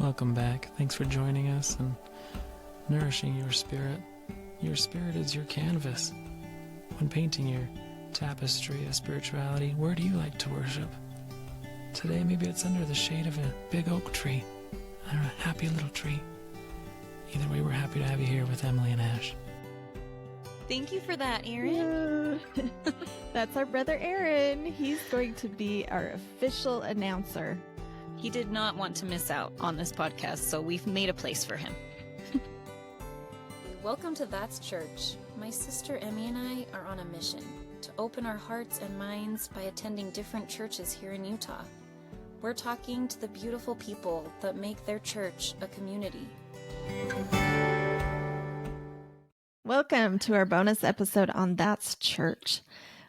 Welcome back. Thanks for joining us and nourishing your spirit. Your spirit is your canvas. When painting your tapestry of spirituality, where do you like to worship? Today, maybe it's under the shade of a big oak tree, or a happy little tree. Either way, we're happy to have you here with Emilie and Ash. Thank you for that, Aaron. That's our brother Aaron. He's going to be our official announcer. He did not want to miss out on this podcast, so we've made a place for him. Welcome to That's Church. My sister Emmy and I are on a mission to open our hearts and minds by attending different churches here in Utah. We're talking to the beautiful people that make their church a community. Welcome to our bonus episode on That's Church.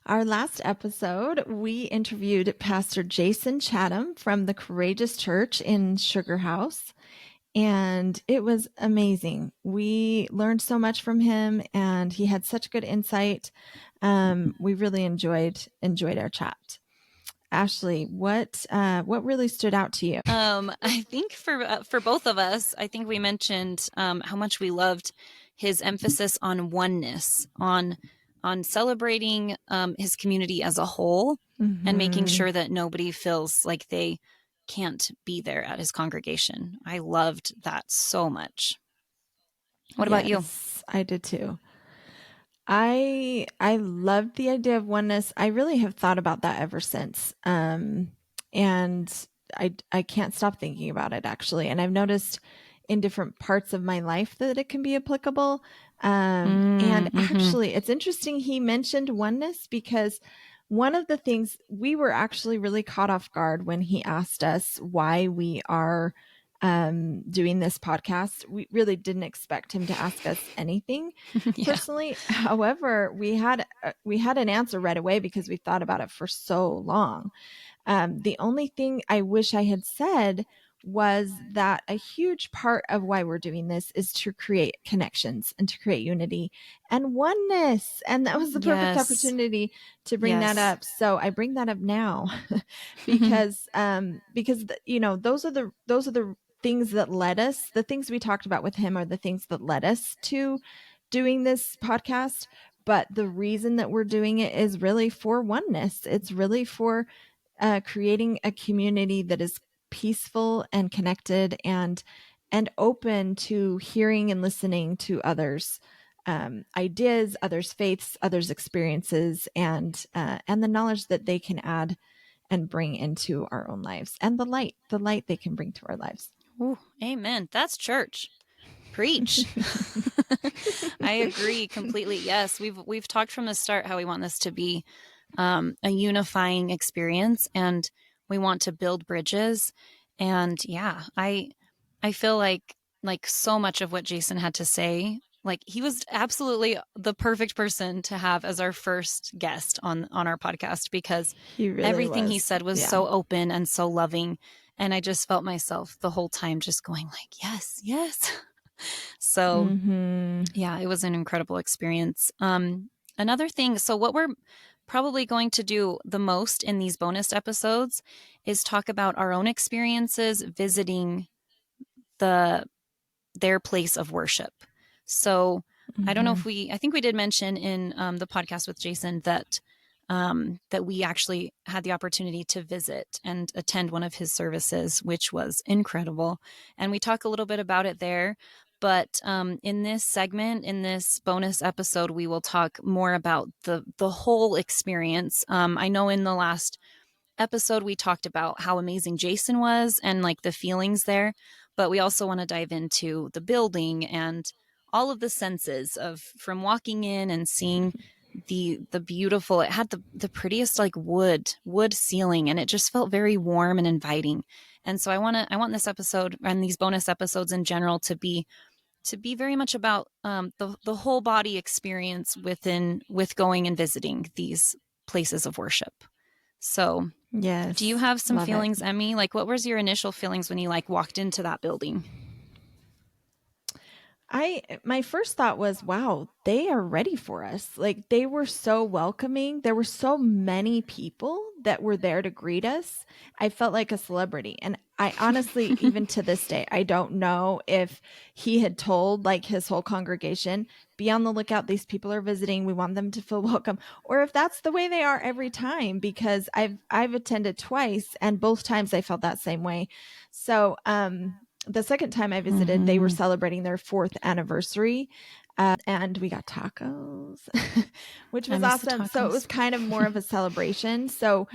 Our last episode, we interviewed Pastor Jason Chatham from the Courageous Church in Sugar House, and it was amazing. We learned so much from him, and he had such good insight. We really enjoyed our chat. Ashlie, what really stood out to you? I think for both of us, I think we mentioned how much we loved his emphasis on oneness, on celebrating his community as a whole, and making sure that nobody feels like they can't be there at his congregation. I loved that so much. What about you? I did too. I loved the idea of oneness. I really have thought about that ever since. And I can't stop thinking about it, actually. And I've noticed in different parts of my life that it can be applicable. And actually, it's interesting he mentioned oneness, because one of the things we were actually really caught off guard when he asked us why we are doing this podcast. We really didn't expect him to ask us anything personally. However, we had an answer right away because we thought about it for so long. The only thing I wish I had said was that a huge part of why we're doing this is to create connections and to create unity and oneness. And that was the perfect opportunity to bring that up. So I bring that up now because those are the things that led us. The things we talked about with him are the things that led us to doing this podcast. But the reason that we're doing it is really for oneness. It's really for creating a community that is peaceful and connected and open to hearing and listening to others' ideas, others' faiths, others' experiences, and the knowledge that they can add and bring into our own lives, and the light they can bring to our lives. Ooh, amen. That's church. Preach. I agree completely. Yes, we've talked from the start how we want this to be a unifying experience, and we want to build bridges. And yeah, I feel like so much of what Jason had to say, like he was absolutely the perfect person to have as our first guest on our podcast, because everything he said was so open and so loving. And I just felt myself the whole time just going like, yes, yes. So yeah, it was an incredible experience. Another thing, so what we're probably going to do the most in these bonus episodes is talk about our own experiences visiting their place of worship. So I don't know if I think we did mention in the podcast with Jason that we actually had the opportunity to visit and attend one of his services, which was incredible. And we talk a little bit about it there. But in this segment, in this bonus episode, we will talk more about the whole experience. I know in the last episode, we talked about how amazing Jason was and like the feelings there, but we also want to dive into the building and all of the senses of from walking in and seeing the beautiful, it had the prettiest like wood ceiling, and it just felt very warm and inviting. And so I want this episode and these bonus episodes in general to be very much about the whole body experience with going and visiting these places of worship. So yes, do you have some feelings, Emmy? Like, what was your initial feelings when you like walked into that building? My first thought was, wow, they are ready for us. Like, they were so welcoming. There were so many people that were there to greet us. I felt like a celebrity. And I honestly, even to this day, I don't know if he had told like his whole congregation, be on the lookout. These people are visiting. We want them to feel welcome. Or if that's the way they are every time, because I've attended twice and both times I felt that same way. So, the second time I visited, they were celebrating their 4th anniversary. And we got tacos, which was awesome. So it was kind of more of a celebration. So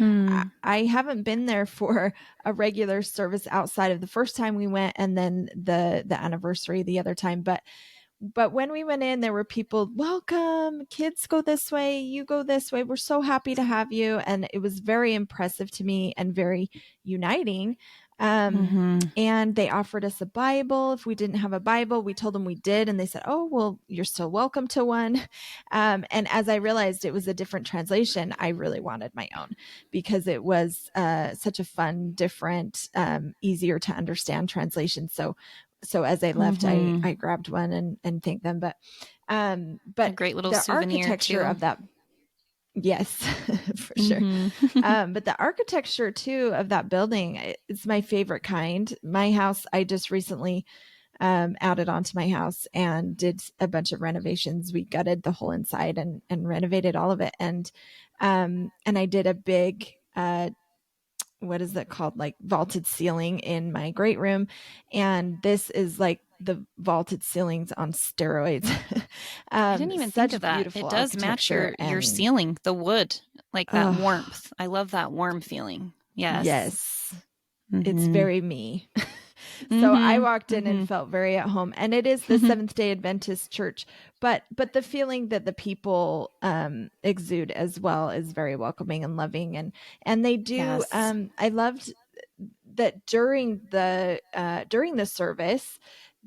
I haven't been there for a regular service outside of the first time we went and then the anniversary the other time. But when we went in, there were people, welcome, kids go this way, you go this way. We're so happy to have you. And it was very impressive to me and very uniting. And they offered us a Bible. If we didn't have a Bible, we told them we did. And they said, oh, well, you're still welcome to one. And as I realized it was a different translation, I really wanted my own because it was such a fun, different, easier to understand translation. So as I left, I grabbed one and thanked them. But a great little the souvenir architecture too. Of that. Yes, for sure. But the architecture too of that building, it's my favorite kind. My house, I just recently added onto my house and did a bunch of renovations. We gutted the whole inside and renovated all of it. And I did a big, what is that called? Like vaulted ceiling in my great room. And this is like the vaulted ceilings on steroids. I didn't even think of that. It does match your ceiling, the wood, like that warmth. I love that warm feeling. Yes. It's very me. So I walked in and felt very at home, and it is the Seventh-day Adventist church, but the feeling that the people exude as well is very welcoming and loving, and they do. Yes. I loved that during the service,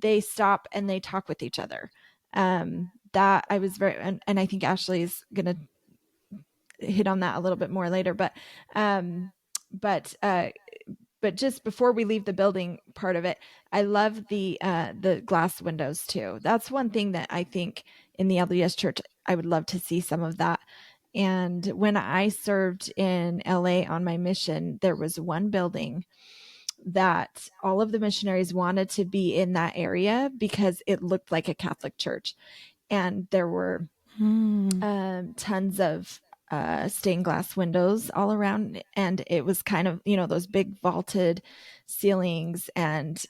they stop and they talk with each other. That I was very, and I think Ashlie is gonna hit on that a little bit more later, but just before we leave the building part of it, I love the glass windows too. That's one thing that I think in the LDS church, I would love to see some of that. And when I served in LA on my mission, there was one building that all of the missionaries wanted to be in that area because it looked like a Catholic church. And there were tons of stained glass windows all around, and it was kind of, those big vaulted ceilings and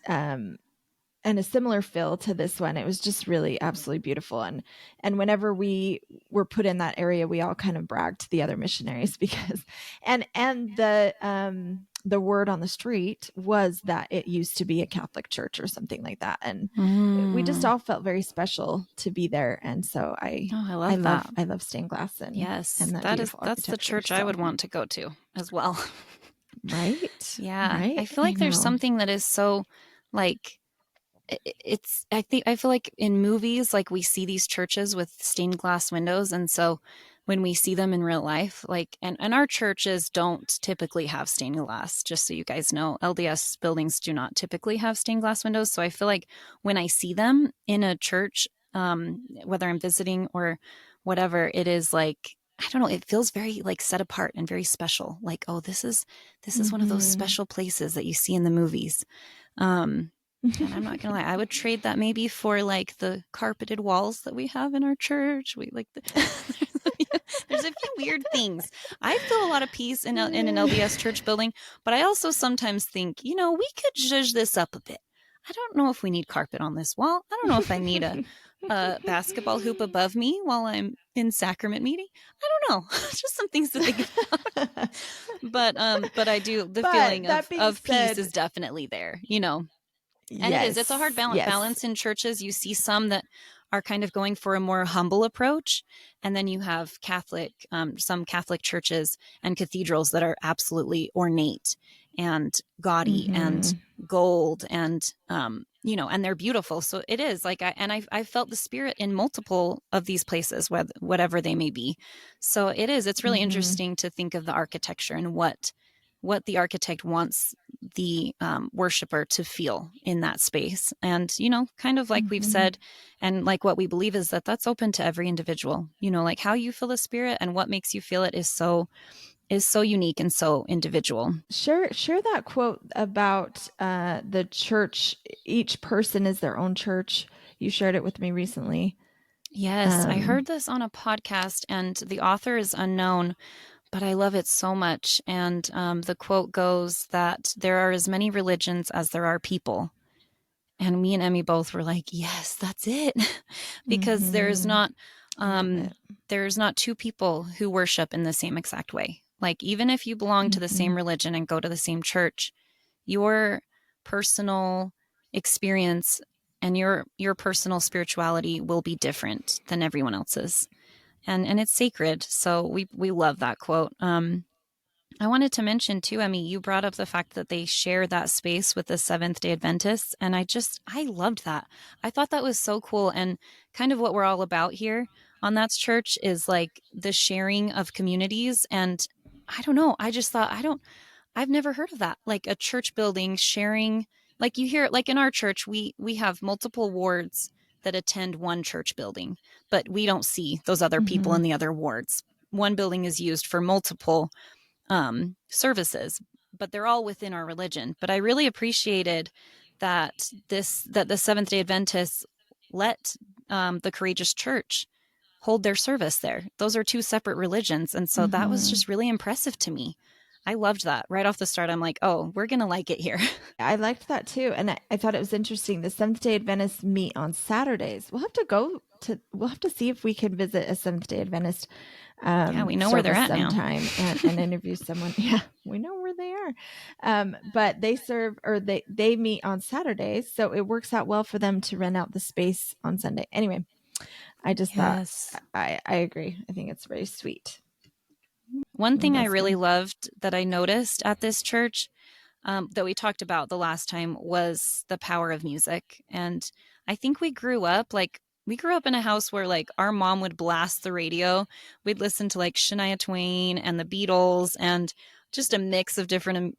a similar feel to this one. It was just really absolutely beautiful. And whenever we were put in that area, we all kind of bragged to the other missionaries because, and the word on the street was that it used to be a Catholic church or something like that. And we just all felt very special to be there. And so I love stained glass. And yes, and that's the church I would want to go to as well. Right. Yeah. Right? I feel like there's something that is so like, I feel like in movies, like we see these churches with stained glass windows. And so when we see them in real life, like, and our churches don't typically have stained glass, just so you guys know, LDS buildings do not typically have stained glass windows. So I feel like when I see them in a church, whether I'm visiting or whatever, it is like, I don't know, it feels very like set apart and very special. Like, oh, this is one of those special places that you see in the movies. And I'm not gonna lie, I would trade that maybe for like the carpeted walls that we have in our church. We like there's a few weird things. I feel a lot of peace in an LDS church building, but I also sometimes think, we could zhuzh this up a bit. I don't know if we need carpet on this wall. I don't know if I need a basketball hoop above me while I'm in sacrament meeting. I don't know. Just some things to think about. But I do. The feeling of peace is definitely there. And yes, it's a hard balance in churches. You see some that are kind of going for a more humble approach. And then you have some Catholic churches and cathedrals that are absolutely ornate and gaudy and gold and, and they're beautiful. So it is like, I felt the spirit in multiple of these places, whatever they may be. So it's really interesting to think of the architecture and what what the architect wants the worshiper to feel in that space. And, kind of like we've said, and like what we believe is that that's open to every individual, like how you feel the spirit and what makes you feel it is so unique and so individual. Share that quote about the church. Each person is their own church. You shared it with me recently. Yes, I heard this on a podcast, and the author is unknown, but I love it so much. And the quote goes that there are as many religions as there are people. And me and Emmy both were like, yes, that's it. Because there's not two people who worship in the same exact way. Like, even if you belong to the same religion and go to the same church, your personal experience and your personal spirituality will be different than everyone else's. And it's sacred. So we love that quote. I wanted to mention too, Emmy, you brought up the fact that they share that space with the Seventh-day Adventists. And I loved that. I thought that was so cool. And kind of what we're all about here on That's Church is like the sharing of communities. And I don't know, I just thought, I've never heard of that. Like a church building sharing, like you hear, like in our church, we have multiple wards that attend one church building, but we don't see those other people in the other wards. One building is used for multiple services, but they're all within our religion. But I really appreciated that the Seventh-day Adventists let the Courageous Church hold their service there. Those are two separate religions. And so that was just really impressive to me. I loved that. Right off the start, I'm like, oh, we're going to like it here. I liked that too. And I thought it was interesting. The Seventh-day Adventists meet on Saturdays. We'll have to see if we can visit a Seventh-day Adventist yeah, we know where they're at sometime now. and interview someone. Yeah, we know where they are. But they serve, or they meet on Saturdays. So it works out well for them to rent out the space on Sunday. Anyway, I just thought, I agree. I think it's very sweet. One thing I really loved that I noticed at this church that we talked about the last time was the power of music. And I think we grew up in a house where like our mom would blast the radio. We'd listen to like Shania Twain and the Beatles and just a mix of different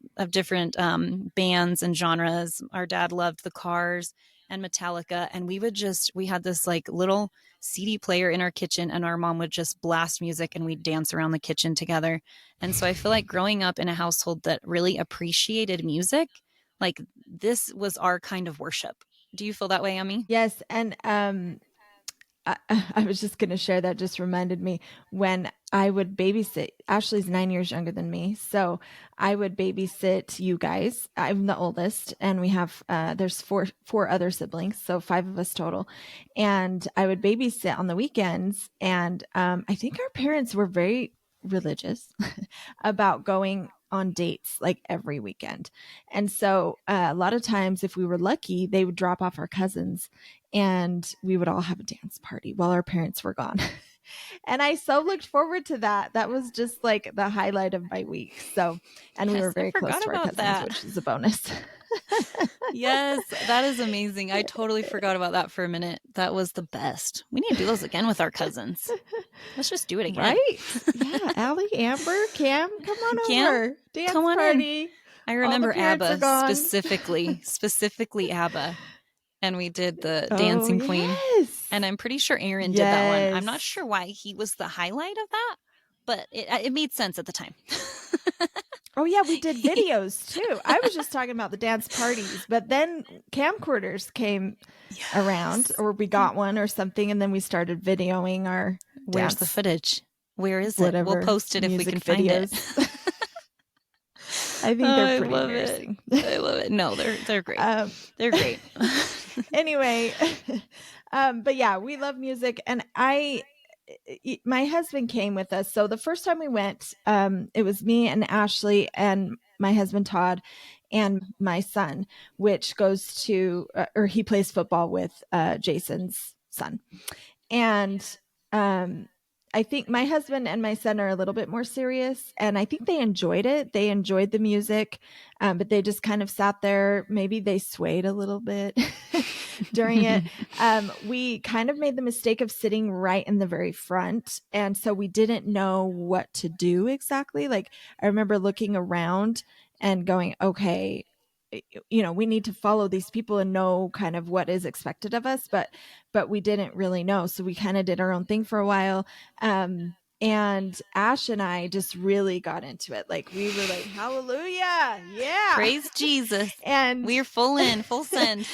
bands and genres. Our dad loved the Cars and Metallica. And we had this like little CD player in our kitchen, and our mom would just blast music and we'd dance around the kitchen together. And so I feel like growing up in a household that really appreciated music, like this was our kind of worship. Do you feel that way, Emmy? Yes. And I was just going to share that just reminded me when I would babysit. Ashley's 9 years younger than me. So I would babysit you guys. I'm the oldest, and we have, there's four other siblings. So 5 of us total. And I would babysit on the weekends. And I think our parents were very religious about going on dates like every weekend. And so a lot of times, if we were lucky, they would drop off our cousins and we would all have a dance party while our parents were gone. And I so looked forward to that. That was just like the highlight of my week. So, and we were very close to our cousins, which is a bonus. Yes, that is amazing. I totally forgot about that for a minute. That was the best. We need to do those again with our cousins. Let's just do it again. Right? Yeah. Allie, Amber, Cam, come on over. Dance come on party. In. I remember ABBA specifically ABBA. And we did the Dancing Queen. And I'm pretty sure Aaron did that one. I'm not sure why he was the highlight of that, but it made sense at the time. Oh, yeah, we did videos too. I was just talking about the dance parties, but then camcorders came around, or we got one or something, and then we started videoing our Where's the footage? Where is it? We'll post it if we can find it. I think they're pretty embarrassing. I love it. No, they're great. They're great. Anyway, but yeah, we love music, and my husband came with us. So the first time we went, it was me and Ashlie and my husband Todd and my son, which goes to, or he plays football with Jason's son. And I think my husband and my son are a little bit more serious, and I think they enjoyed it. They enjoyed the music, but they just kind of sat there. Maybe they swayed a little bit during it. We kind of made the mistake of sitting right in the very front, and so we didn't know what to do exactly. Like, I remember looking around and going, okay, we need to follow these people and know kind of what is expected of us, but we didn't really know, so we kind of did our own thing for a while. And Ash and I just really got into it. Like, we were like, hallelujah, yeah, Praise Jesus. and We're full send.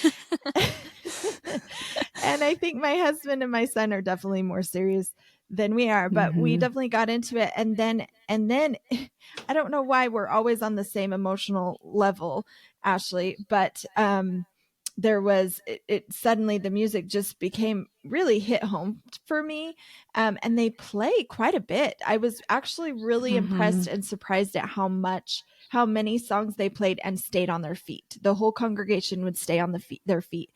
And I think my husband and my son are definitely more serious than we are, but we definitely got into it. And then I don't know why we're always on the same emotional level, Ashlie, but there was it suddenly the music just became really hit home for me. And they play quite a bit. I was actually really impressed and surprised at how many songs they played and stayed on their feet. The whole congregation would stay on their feet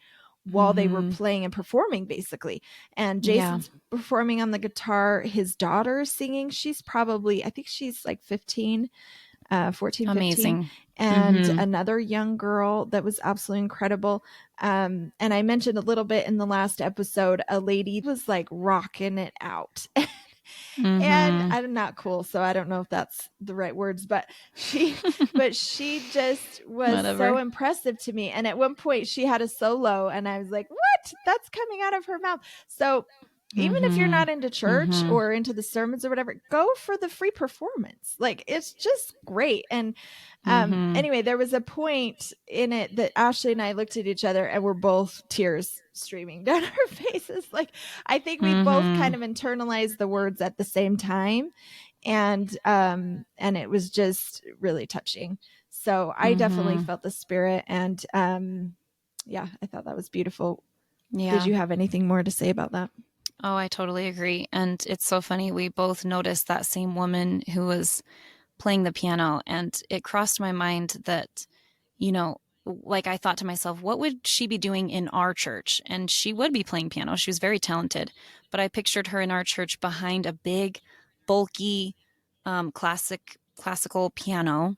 while they were playing and performing, basically. And Jason's performing on the guitar. His daughter's singing. She's probably, I think she's like 14, 15. Amazing. And another young girl that was absolutely incredible. And I mentioned a little bit in the last episode, a lady was like rocking it out. And I'm not cool, so I don't know if that's the right words, but she just was so impressive to me. And at one point she had a solo and I was like, what? That's coming out of her mouth. So even if you're not into church or into the sermons or whatever, go for the free performance. Like, it's just great. And anyway, there was a point in it that Ashlie and I looked at each other and we're both tears streaming down our faces. Like, I think we both kind of internalized the words at the same time. And it was just really touching. So I definitely felt the spirit. And I thought that was beautiful. Yeah. Did you have anything more to say about that? Oh, I totally agree. And it's so funny. We both noticed that same woman who was playing the piano, and it crossed my mind that, like, I thought to myself, what would she be doing in our church? And she would be playing piano. She was very talented, but I pictured her in our church behind a big, bulky, classical piano,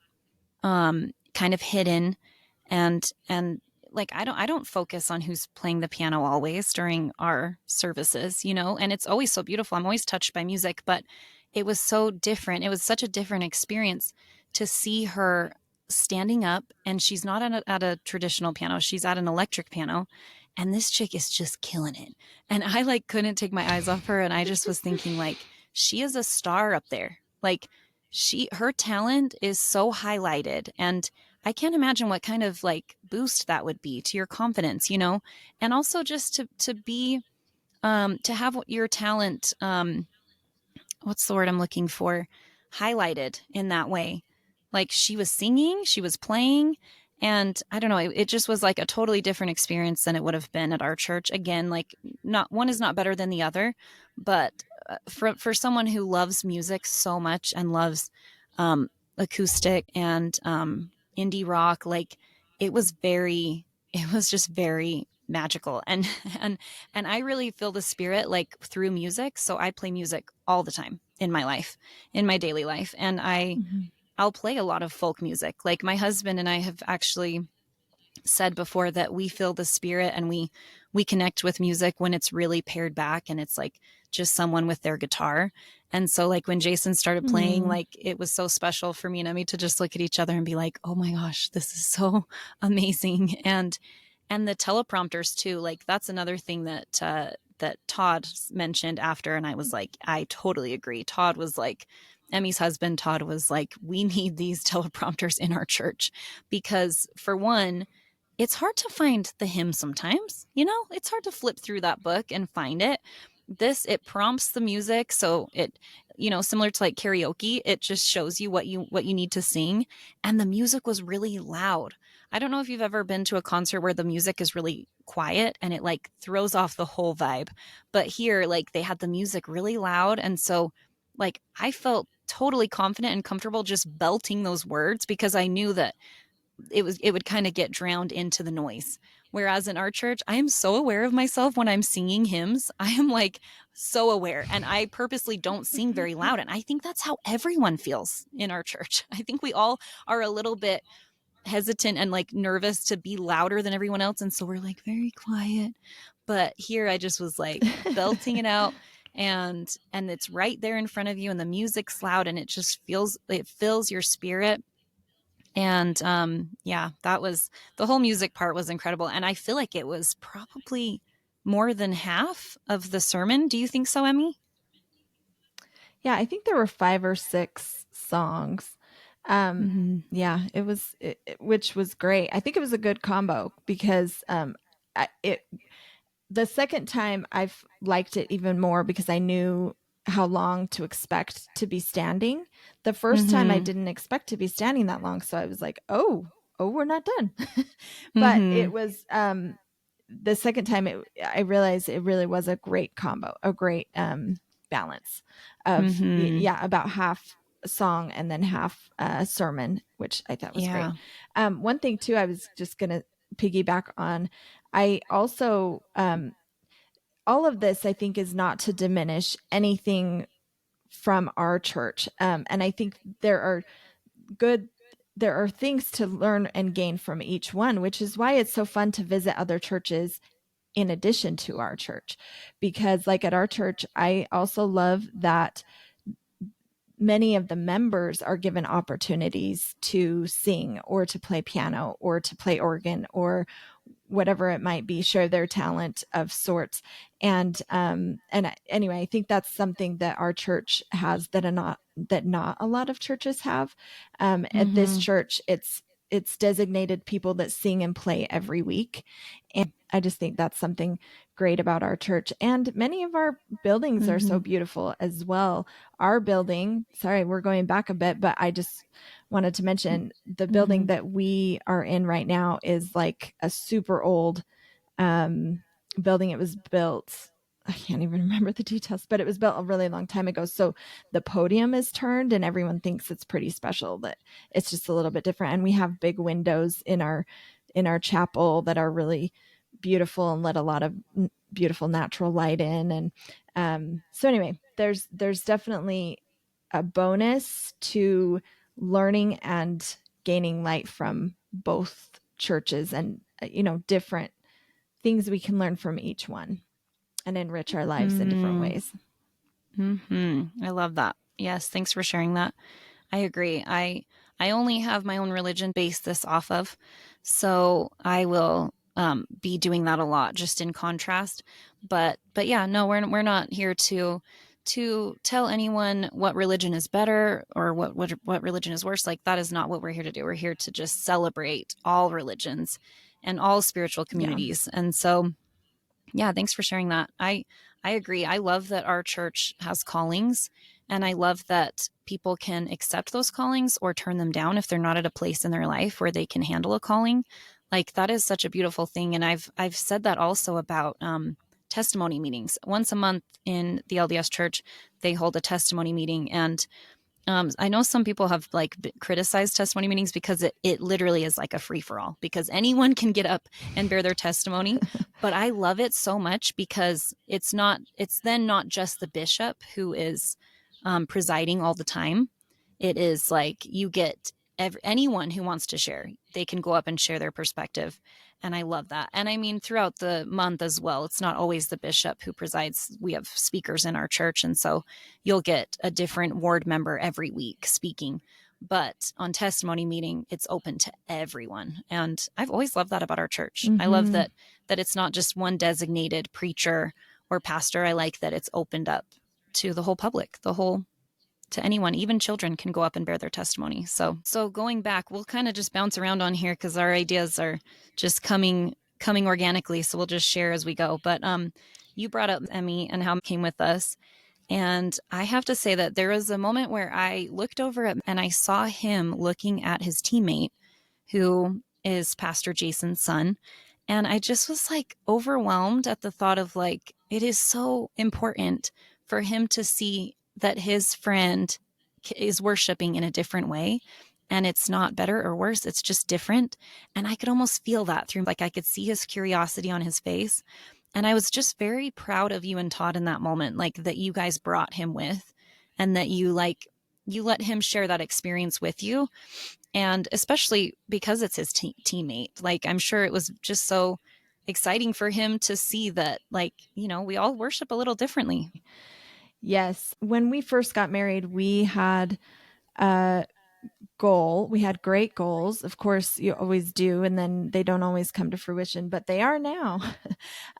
kind of hidden, and like, I don't focus on who's playing the piano always during our services, and it's always so beautiful. I'm always touched by music, but it was so different. It was such a different experience to see her standing up, and she's not at a traditional piano. She's at an electric piano, and this chick is just killing it. And I like couldn't take my eyes off her. And I just was thinking, like, she is a star up there. Like, her talent is so highlighted, and I can't imagine what kind of like boost that would be to your confidence, and also just to be, to have your talent, what's the word I'm looking for, highlighted in that way. Like, she was singing, she was playing, and I don't know, it just was like a totally different experience than it would have been at our church. Again, like, not one is not better than the other, but for someone who loves music so much and loves acoustic and indie rock, like, it was just very magical. And I really feel the spirit like through music. So I play music all the time in my life, in my daily life. And I'll play a lot of folk music. Like, my husband and I have actually said before that we feel the spirit and we connect with music when it's really pared back and it's like just someone with their guitar. And so, like, when Jason started playing, like, it was so special for me and Emmy to just look at each other and be like, oh my gosh, this is so amazing. And the teleprompters too, like, that's another thing that Todd mentioned after. And I was like, I totally agree. Todd was like, Emmy's husband, Todd, was like, we need these teleprompters in our church because, for one, it's hard to find the hymn sometimes, it's hard to flip through that book and find it. It prompts the music. So it, similar to like karaoke, it just shows you what you need to sing. And the music was really loud. I don't know if you've ever been to a concert where the music is really quiet and it like throws off the whole vibe. But here, like, they had the music really loud. And so, like, I felt totally confident and comfortable just belting those words because I knew that it would kind of get drowned into the noise. Whereas in our church, I am so aware of myself when I'm singing hymns. I am like so aware, and I purposely don't sing very loud. And I think that's how everyone feels in our church. I think we all are a little bit hesitant and like nervous to be louder than everyone else. And so we're like very quiet. But here I just was like belting it out, and it's right there in front of you, and the music's loud, and it just fills your spirit. And yeah, that was, the whole music part was incredible. And I feel like it was probably more than half of the sermon. Do you think so, Emmy? Yeah, I think there were 5 or 6 songs. Yeah, it was, which was great. I think it was a good combo because the second time I've liked it even more because I knew how long to expect to be standing. The first time I didn't expect to be standing that long, so I was like, oh, we're not done. But it was the second time I realized it really was a great combo, a great balance of about half song and then half sermon, which I thought was great. One thing too, I was just gonna piggyback on. I also all of this, I think, is not to diminish anything from our church, and I think there are things to learn and gain from each one, which is why it's so fun to visit other churches in addition to our church. Because like at our church, I also love that many of the members are given opportunities to sing or to play piano or to play organ or whatever it might be, share their talent of sorts. And anyway, I think that's something that our church has that not a lot of churches have. At this church, it's designated people that sing and play every week. And I just think that's something great about our church. And many of our buildings are so beautiful as well. Our building, sorry, we're going back a bit, but I just wanted to mention the building that we are in right now is like a super old building. It was built, I can't even remember the details, but it was built a really long time ago. So the podium is turned and everyone thinks it's pretty special, but it's just a little bit different. And we have big windows in our chapel that are really beautiful and let a lot of beautiful natural light in. And so anyway, there's definitely a bonus to learning and gaining light from both churches, and different things we can learn from each one and enrich our lives in different ways. I love that. Yes, thanks for sharing that. I agree. I only have my own religion based this off of, so I will be doing that a lot, just in contrast. But yeah, no, we're not here to tell anyone what religion is better or what religion is worse. Like, that is not what we're here to do. We're here to just celebrate all religions and all spiritual communities. Yeah. And so, yeah, thanks for sharing that. I agree. I love that our church has callings, and I love that people can accept those callings or turn them down if they're not at a place in their life where they can handle a calling. Like, that is such a beautiful thing. And I've said that also about testimony meetings. Once a month in the LDS church, they hold a testimony meeting. And I know some people have like criticized testimony meetings because it literally is like a free for all, because anyone can get up and bear their testimony. But I love it so much because it's then not just the bishop who is presiding all the time. It is like you get anyone who wants to share, they can go up and share their perspective. And I love that. And I mean, throughout the month as well, it's not always the bishop who presides. We have speakers in our church. And so you'll get a different ward member every week speaking. But on testimony meeting, it's open to everyone. And I've always loved that about our church. I love that it's not just one designated preacher or pastor. I like that it's opened up to the whole public, to anyone. Even children can go up and bear their testimony. So going back, we'll kind of just bounce around on here because our ideas are just coming organically. So we'll just share as we go. But you brought up Emmy and how he came with us. And I have to say that there was a moment where I looked over at and I saw him looking at his teammate, who is Pastor Jason's son. And I just was like overwhelmed at the thought of like, it is so important for him to see that his friend is worshiping in a different way, and it's not better or worse. It's just different. And I could almost feel that through, like I could see his curiosity on his face. And I was just very proud of you and Todd in that moment, like that you guys brought him with, and that you let him share that experience with you. And especially because it's his teammate, like I'm sure it was just so exciting for him to see that, like, we all worship a little differently. Yes. When we first got married, we had a goal. We had great goals. Of course, you always do, and then they don't always come to fruition, but they are now.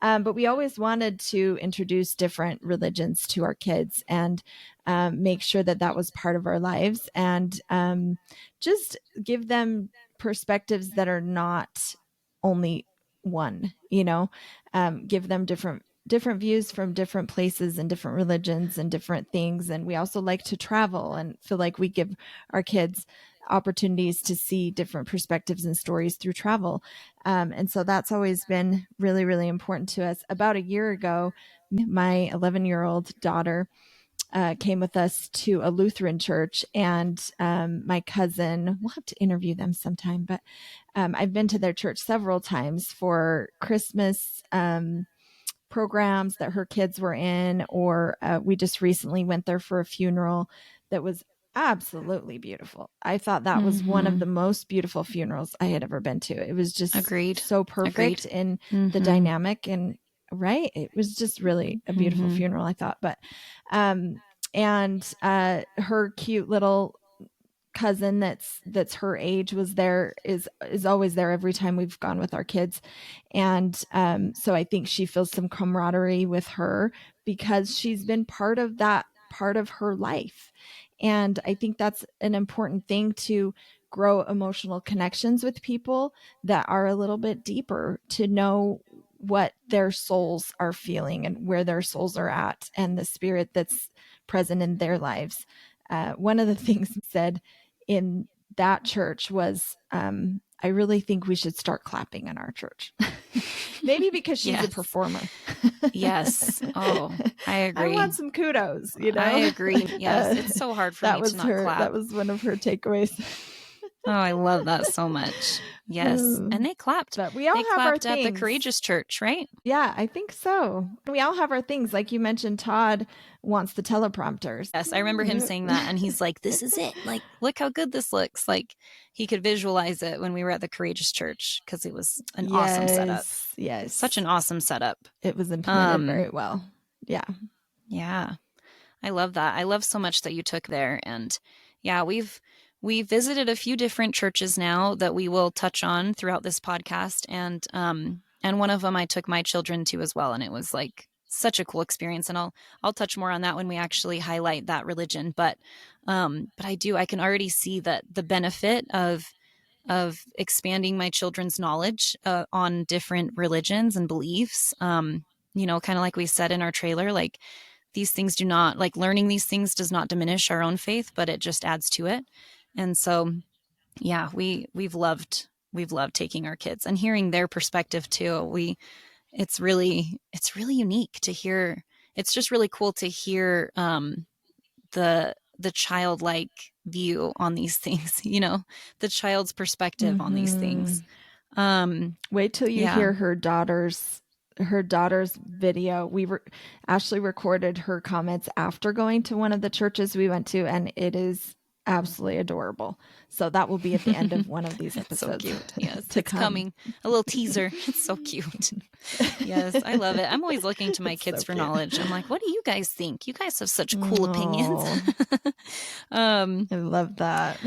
But we always wanted to introduce different religions to our kids and make sure that that was part of our lives, and just give them perspectives that are not only one, give them different views from different places and different religions and different things. And we also like to travel and feel like we give our kids opportunities to see different perspectives and stories through travel. And so that's always been really, really important to us. About a year ago, my 11-year-old daughter came with us to a Lutheran church, and my cousin, we'll have to interview them sometime, but I've been to their church several times for Christmas programs that her kids were in, or we just recently went there for a funeral that was absolutely beautiful. I thought that was one of the most beautiful funerals I had ever been to. It was just so perfect in the dynamic, and right, it was just really a beautiful funeral, I thought. But and her cute little cousin that's her age was there, is always there every time we've gone with our kids. And so I think she feels some camaraderie with her because she's been part of that part of her life. And I think that's an important thing, to grow emotional connections with people that are a little bit deeper, to know what their souls are feeling and where their souls are at, and the spirit that's present in their lives. One of the things said in that church was, I really think we should start clapping in our church. Maybe because she's a performer. Yes. Oh, I agree. I want some kudos, I agree. Yes. It's so hard for me to not clap. That was one of her takeaways. Oh, I love that so much. Yes. And they clapped. But we all have our things. At the Courageous Church, right? Yeah, I think so. We all have our things. Like you mentioned, Todd wants the teleprompters. Yes, I remember him saying that, and he's like, this is it. Like, look how good this looks. Like, he could visualize it when we were at the Courageous Church, because it was an awesome setup. Yes. Such an awesome setup. It was implemented very well. Yeah. Yeah. I love that. I love so much that you took there. And yeah, we visited a few different churches now that we will touch on throughout this podcast. And one of them I took my children to as well. And it was like such a cool experience. And I'll touch more on that when we actually highlight that religion. But I can already see that the benefit of expanding my children's knowledge on different religions and beliefs, kind of like we said in our trailer, like these things do not, like learning these things does not diminish our own faith, but it just adds to it. And so, yeah, we've loved taking our kids and hearing their perspective too. It's really unique to hear. It's just really cool to hear the childlike view on these things, the child's perspective on these things. Wait till you hear her daughter's video. Ashlie recorded her comments after going to one of the churches we went to, and it is absolutely adorable. So that will be at the end of one of these episodes. So cute. Yes, it's coming. A little teaser. It's so cute. Yes, I love it. I'm always looking to my kids for knowledge. I'm like, what do you guys think? You guys have such cool opinions. I love that.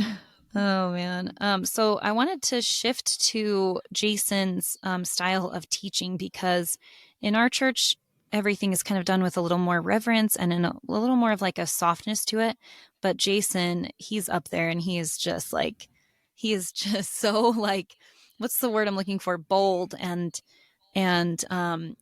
Oh man. So I wanted to shift to Jason's style of teaching, because in our church, everything is kind of done with a little more reverence and a little more of like a softness to it. But Jason, he's up there, and he is just so like, what's the word I'm looking for? Bold and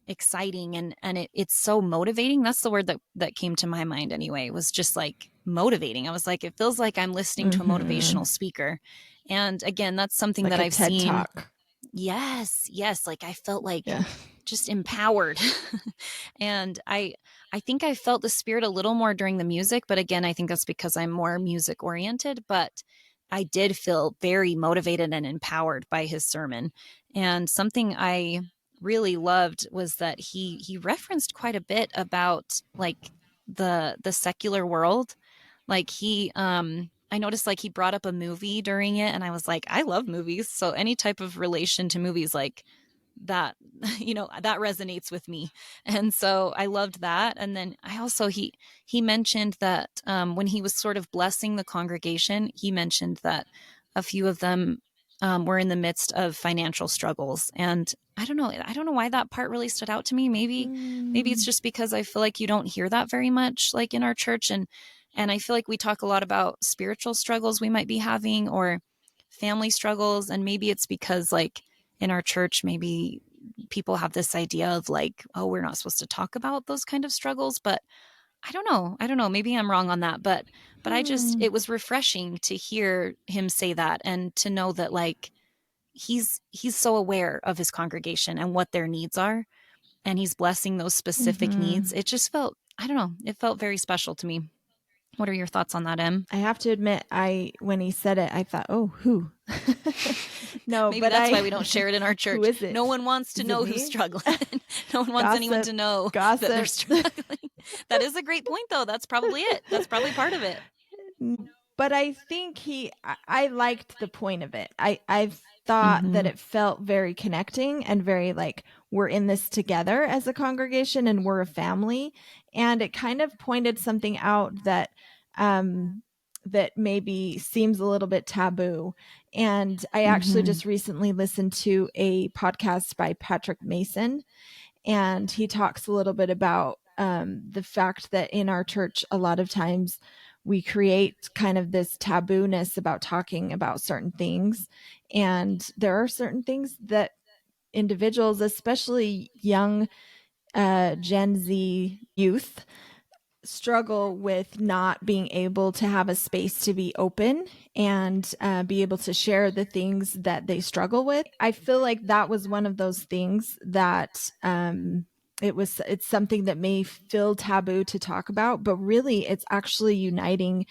exciting. And it's so motivating. That's the word that came to my mind anyway, was just like motivating. I was like, it feels like I'm listening to a motivational speaker. And again, that's something like that I've TED seen. Talk. Yes. Like I felt like just empowered. And I think I felt the spirit a little more during the music, but again, I think that's because I'm more music oriented. But I did feel very motivated and empowered by his sermon. And something I really loved was that he referenced quite a bit about like the secular world. Like I noticed like he brought up a movie during it, and I was like, I love movies. So any type of relation to movies like that, that resonates with me. And so I loved that. And then I also, he mentioned that when he was sort of blessing the congregation, he mentioned that a few of them were in the midst of financial struggles. And I don't know why that part really stood out to me. Maybe it's just because I feel like you don't hear that very much, like in our church. And I feel like we talk a lot about spiritual struggles we might be having or family struggles. And maybe it's because like in our church, maybe people have this idea of like, oh, we're not supposed to talk about those kind of struggles. But I don't know. Maybe I'm wrong on that. But it was refreshing to hear him say that and to know that like he's so aware of his congregation and what their needs are. And he's blessing those specific needs. It just felt, I don't know, it felt very special to me. What are your thoughts on that, Em? I have to admit, when he said it, I thought, oh, who? No, maybe but that's why we don't share it in our church. Who is it? No one wants to know who's struggling. No one wants anyone to know that they're struggling. That is a great point, though. That's probably it. That's probably part of it. But I think I liked the point of it. I thought that it felt very connecting and very like we're in this together as a congregation and we're a family. And it kind of pointed something out that that maybe seems a little bit taboo. And I actually just recently listened to a podcast by Patrick Mason, and he talks a little bit about the fact that in our church, a lot of times we create kind of this tabooness about talking about certain things. And there are certain things that individuals, especially young Gen Z youth, struggle with not being able to have a space to be open and be able to share the things that they struggle with. I feel like that was one of those things that it's something that may feel taboo to talk about, but really it's actually uniting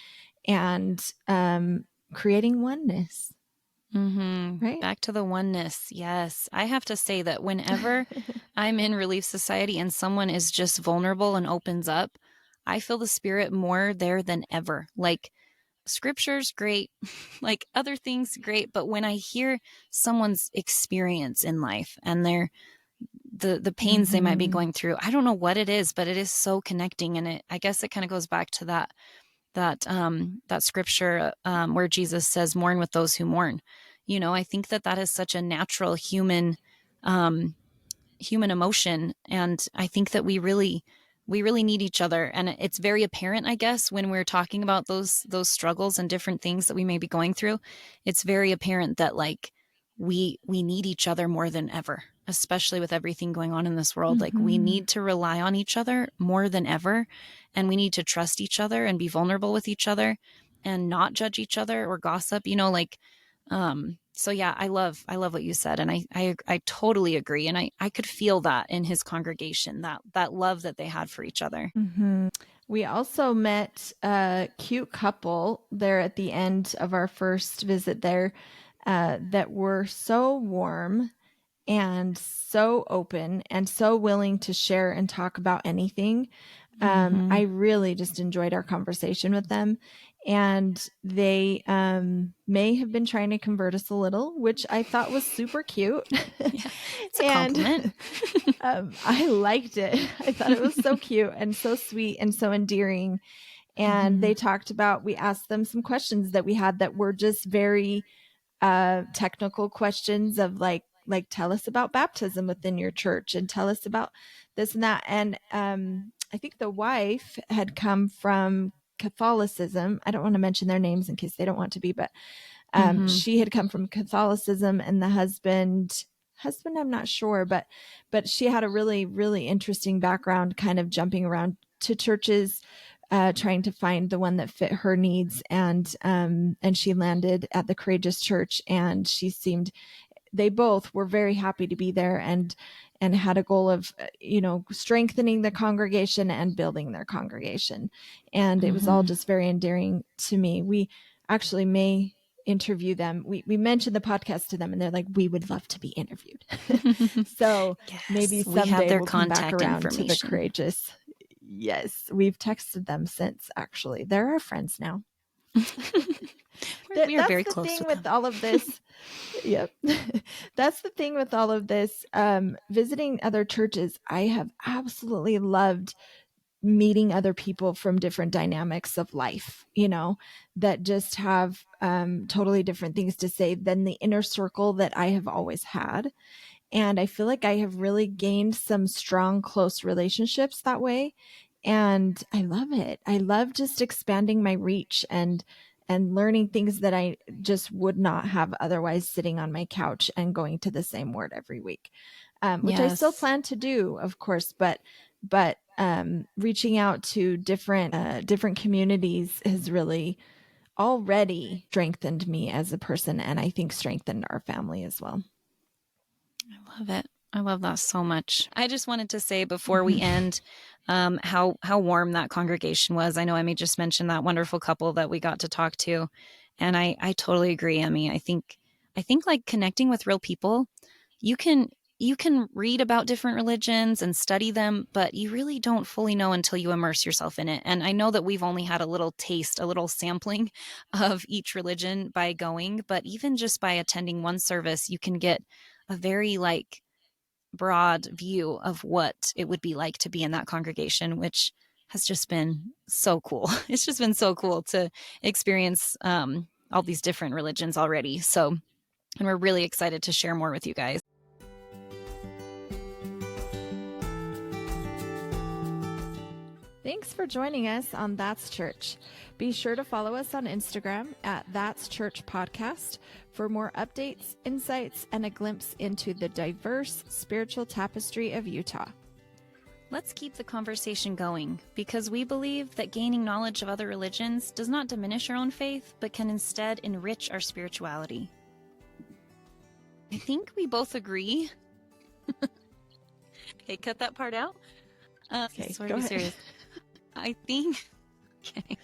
and creating oneness. Right? Back to the oneness. Yes. I have to say that whenever I'm in Relief Society and someone is just vulnerable and opens up, I feel the Spirit more there than ever. Like scripture's great, like other things great, but when I hear someone's experience in life and the pains they might be going through, I don't know what it is, but it is so connecting. And I guess it kind of goes back to that scripture where Jesus says, mourn with those who mourn. I think that is such a natural human emotion. And I think that we really need each other. And it's very apparent, I guess, when we're talking about those struggles and different things that we may be going through. It's very apparent that like we need each other more than ever, especially with everything going on in this world. Like we need to rely on each other more than ever. And we need to trust each other and be vulnerable with each other and not judge each other or gossip, so yeah, I love what you said. And I totally agree. And I could feel that in his congregation, that love that they had for each other. We also met a cute couple there at the end of our first visit there that were so warm and so open and so willing to share and talk about anything. I really just enjoyed our conversation with them. And they may have been trying to convert us a little, which I thought was super cute. Yeah, it's a compliment. I liked it. I thought it was so cute and so sweet and so endearing. And they talked about, we asked them some questions that we had that were just very technical questions of like tell us about baptism within your church and tell us about this and that. And I think the wife had come from Catholicism. I don't want to mention their names in case they don't want to be, but she had come from Catholicism, and the husband, I'm not sure, but she had a really, really interesting background, kind of jumping around to churches, trying to find the one that fit her needs. And she landed at the Courageous Church, and they both were very happy to be there and had a goal of, strengthening the congregation and building their congregation. And it was all just very endearing to me. We actually may interview them. We mentioned the podcast to them and they're like, we would love to be interviewed. So Yes, maybe we have someday their we'll come back contact around to the information. courageous. Yes, we've texted them since, actually. They're our friends now. We are very That's the close thing to with them. all of this. Yep. That's the thing with all of this. Visiting other churches, I have absolutely loved meeting other people from different dynamics of life, that just have totally different things to say than the inner circle that I have always had. And I feel like I have really gained some strong, close relationships that way. And I love it. I love just expanding my reach and learning things that I just would not have otherwise, sitting on my couch and going to the same word every week, which I still Yes. plan to do, of course, but reaching out to different communities has really already strengthened me as a person, and I think strengthened our family as well. I love it. I love that so much. I just wanted to say before we end, how warm that congregation was. I know Emmy just mentioned that wonderful couple that we got to talk to, and I totally agree, Emmy. I think like connecting with real people, you can read about different religions and study them, but you really don't fully know until you immerse yourself in it. And I know that we've only had a little taste, a little sampling of each religion by going, but even just by attending one service, you can get a very broad view of what it would be like to be in that congregation, which has just been so cool. It's just been so cool to experience all these different religions already. So, and we're really excited to share more with you guys. Thanks for joining us on That's Church. Be sure to follow us on Instagram at That's Church Podcast for more updates, insights, and a glimpse into the diverse spiritual tapestry of Utah. Let's keep the conversation going, because we believe that gaining knowledge of other religions does not diminish our own faith, but can instead enrich our spirituality. I think we both agree. Okay, cut that part out. Okay, Sort go of ahead. serious. I think. Okay.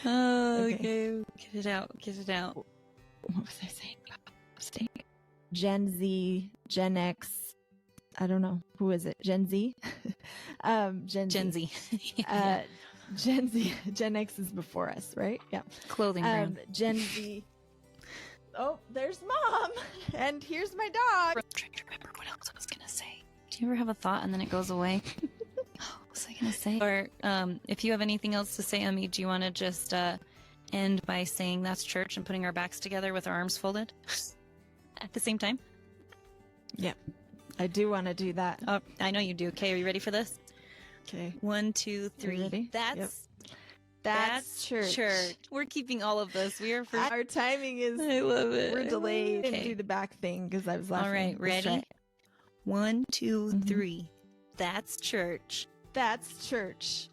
Okay. Get it out. What was I saying? Gen Z, Gen X. I don't know. Who is it? Gen Z? Gen Z. Yeah. Gen Z. Gen X is before us, right? Yeah. Clothing brand. Gen Z. Oh, there's Mom. And here's my dog. I'm trying to remember what else I was going to say. Do you ever have a thought and then it goes away? What was I going to say? Or if you have anything else to say, Emmy, do you want to just end by saying that's church and putting our backs together with our arms folded at the same time? Yeah, I do want to do that. Oh, I know you do. Okay, are you ready for this? Okay. 1, 2, 3. Ready? That's church. We're keeping all of this. We are for Our timing is. I love it. We're delayed. I Okay. didn't do the back thing because I was laughing. All right, Let's ready? try. 1, 2, 3. That's church. That's church.